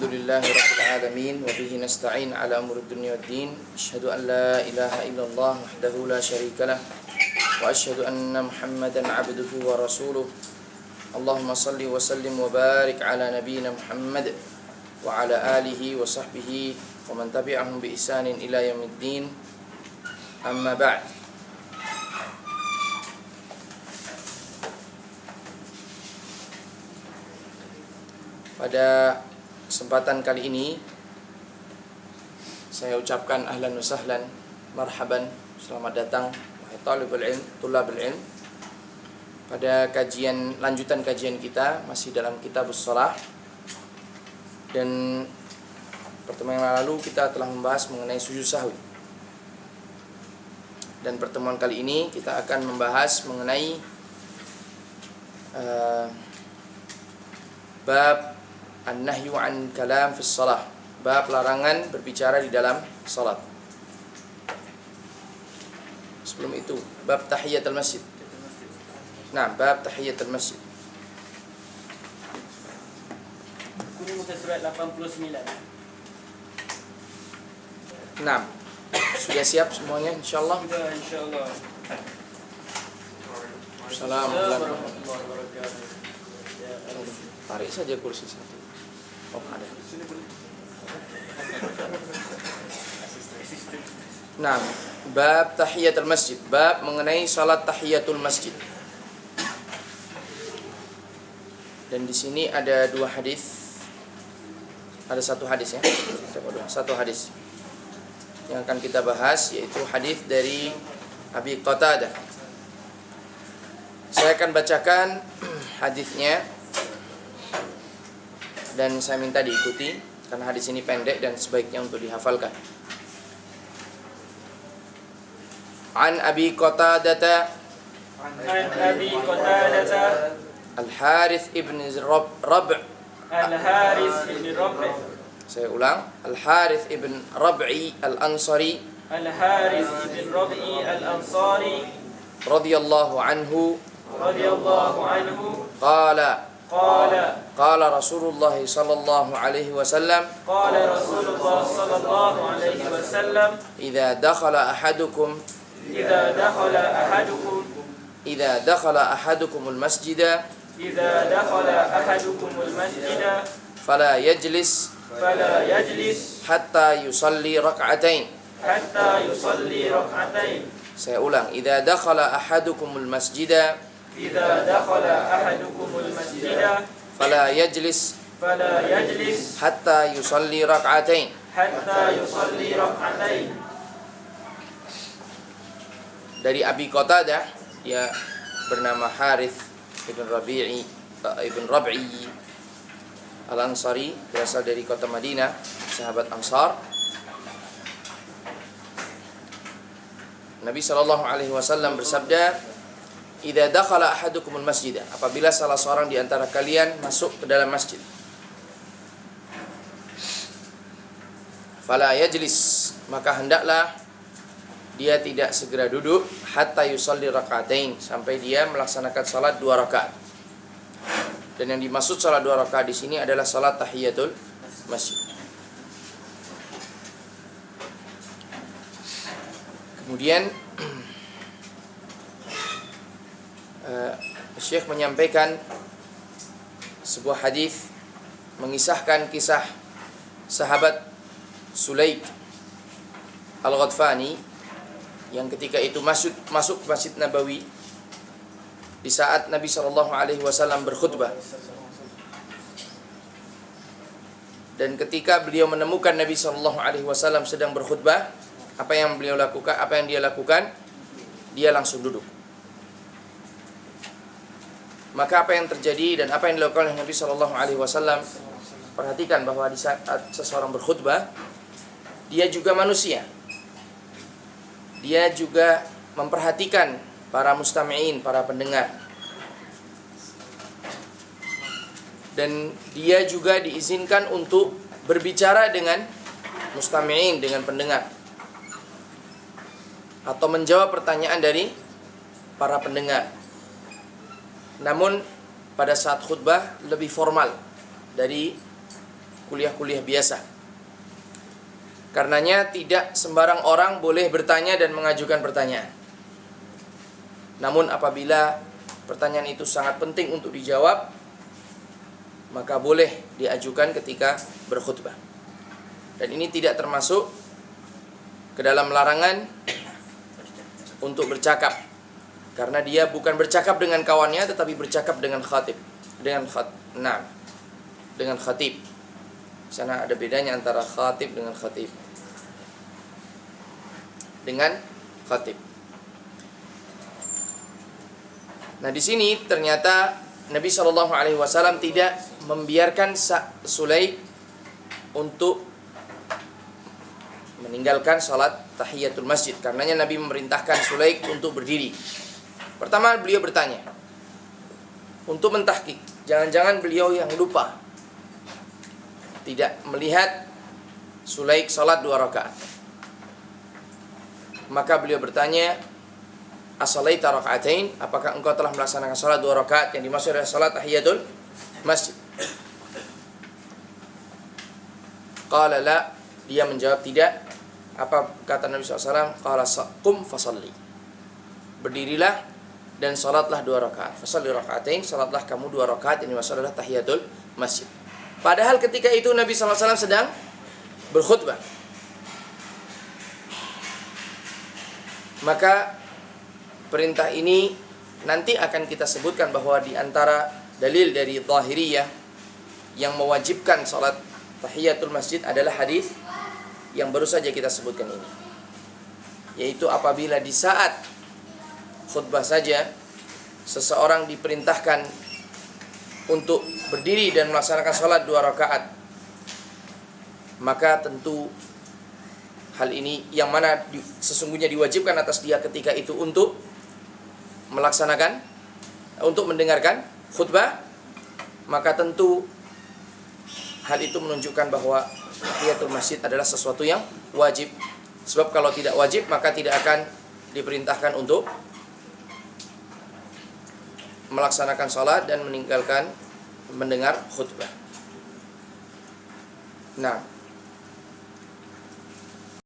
Alhamdulillahi rabbil alamin wa bihi nasta'in ala umuri dunya waddin. Asyhadu an la ilaha illallah wahdahu la syarika lah wa asyhadu anna Muhammadan 'abduhu wa rasuluh. Allahumma salli wa sallim wa barik ala nabiyyina Muhammad wa ala alihi wa sahbihi wa man tabi'ahum bi ihsanin ila yaumiddin. Amma ba'd. Pada kesempatan kali ini saya ucapkan ahlan wa sahlan, marhaban, selamat datang wahai talibul ilm, tulabul ilm. Pada lanjutan kajian kita masih dalam Kitabus Shalah. Dan pertemuan yang lalu kita telah membahas mengenai sujud sahwi. Dan pertemuan kali ini kita akan membahas mengenai bab an-nahyu an kalam fi shalah, bab larangan berbicara di dalam salat. Sebelum itu, bab tahiyatul masjid. Nah, bab tahiyatul masjid. Ini muka surat 89. Nah, sudah siap semuanya insyaallah? Sudah insyaallah. Assalamualaikum warahmatullahi wabarakatuh. Tarik saja kursi satu. Oh, ada. Nah, bab tahiyatul masjid, bab mengenai salat tahiyatul masjid. Dan di sini ada dua hadis. Ada satu hadis ya. Satu hadis yang akan kita bahas, yaitu hadis dari Abi Qatadah. Saya akan bacakan hadisnya dan saya minta diikuti karena hadis ini pendek dan sebaiknya untuk dihafalkan. An Abi Qatadah Al-Harith ibn Rab'. Al-Harith ibn Rab'. Saya ulang. Al-Harith ibn Rab'i Al-Ansari. Al-Harith ibn Rab'i Al-Ansari radhiyallahu anhu. Qala Rasulullah sallallahu alaihi wasallam. Idza dakhala ahadukum al-masjida fala yajlis hatta yusalli rak'atain. Saya ulang. Idza dakhala ahadukumul masjida fala yajlis hatta yusalli rak'atain. Dari Abi Qatadah, dia bernama Harith ibn Rab'i Al-Ansari, berasal dari kota Madinah, sahabat Ansar. Nabi sallallahu alaihi wasallam bersabda, "Idza dakhala ahadukumul masjid," apabila salah seorang di antara kalian masuk ke dalam masjid, fala yajlis, maka hendaklah dia tidak segera duduk, hatta yusalli rak'atain, sampai dia melaksanakan salat 2 rakaat. Dan yang dimaksud salat 2 rakaat di sini adalah salat tahiyatul masjid. Kemudian Syekh menyampaikan sebuah hadis mengisahkan kisah sahabat Sulaik Al-Ghadfani yang ketika itu masuk ke Masjid Nabawi di saat Nabi SAW berkhutbah. Dan ketika beliau menemukan Nabi SAW sedang berkhutbah, apa yang dia lakukan? Dia langsung duduk. Maka apa yang terjadi dan apa yang dilakukan oleh Nabi SAW? Perhatikan bahwa di saat seseorang berkhutbah, dia juga manusia. Dia juga memperhatikan para mustami'in, para pendengar. Dan dia juga diizinkan untuk berbicara dengan mustami'in, dengan pendengar, atau menjawab pertanyaan dari para pendengar. Namun pada saat khutbah lebih formal dari kuliah-kuliah biasa. Karenanya tidak sembarang orang boleh bertanya dan mengajukan pertanyaan. Namun apabila pertanyaan itu sangat penting untuk dijawab, maka boleh diajukan ketika berkhutbah. Dan ini tidak termasuk ke dalam larangan untuk bercakap, karena dia bukan bercakap dengan kawannya tetapi bercakap dengan khatib, dengan khatib. Di sana ada bedanya antara khatib dengan khatib. Dengan khatib. Nah, di sini ternyata Nabi SAW tidak membiarkan Sulaik untuk meninggalkan salat tahiyatul masjid. Karenanya Nabi memerintahkan Sulaik untuk berdiri. Pertama beliau bertanya untuk mentahqiq, jangan-jangan beliau yang lupa tidak melihat Sulaik salat 2 rakaat. Maka beliau bertanya, as-salaita raka'atain, apakah engkau telah melaksanakan salat 2 rakaat yang dimaksud adalah salat tahiyatul masjid? Qala la, dia menjawab tidak. Apa kata Nabi SAW? Qala qum fasalli, berdirilah dan salatlah 2 rakaat. Fasalli raka'atain, salatlah kamu 2 rakaat yang dimaksud adalah tahiyatul masjid. Padahal ketika itu Nabi SAW sedang berkhutbah. Maka perintah ini nanti akan kita sebutkan bahwa di antara dalil dari Zahiriyah yang mewajibkan salat tahiyatul masjid adalah hadis yang baru saja kita sebutkan ini, yaitu apabila di saat khutbah saja seseorang diperintahkan untuk berdiri dan melaksanakan salat 2 rakaat, maka tentu hal ini yang mana sesungguhnya diwajibkan atas dia ketika itu untuk melaksanakan, untuk mendengarkan khutbah, maka tentu hal itu menunjukkan bahwa tahiyatul masjid adalah sesuatu yang wajib. Sebab kalau tidak wajib maka tidak akan diperintahkan untuk melaksanakan salat dan meninggalkan mendengar khutbah. Nah,